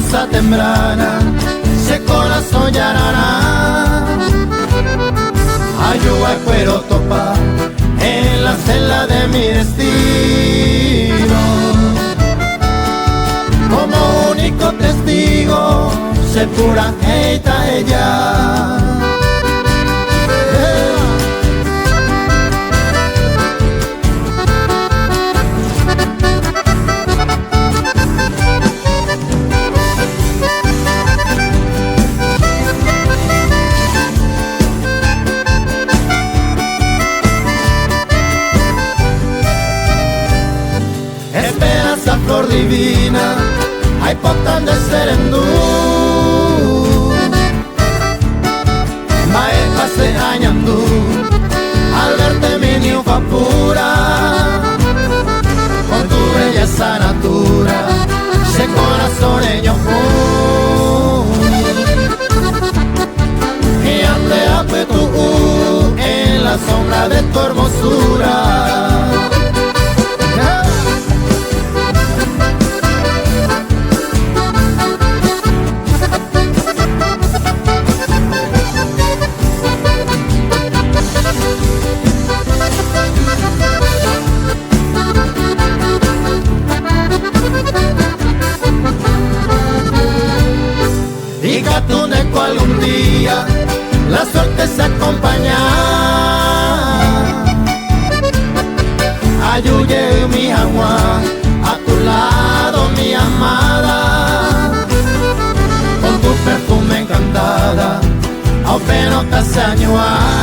esperanza temprana, se corazón llanará. Ayuda cuero topa en la celda de mi destino. Como único testigo, se pura heita ella. Esperanza flor divina, hay potan de serendú. Maestra se añandú, al verte mi ninfa pura, con tu belleza natura, se corazón ellos y ante ape tú en la sombra de tu hermosura. Y Catuneco algún día la suerte se acompaña. Ayuye mi agua, a tu lado mi amada, con tu perfume encantada, a peno te añua.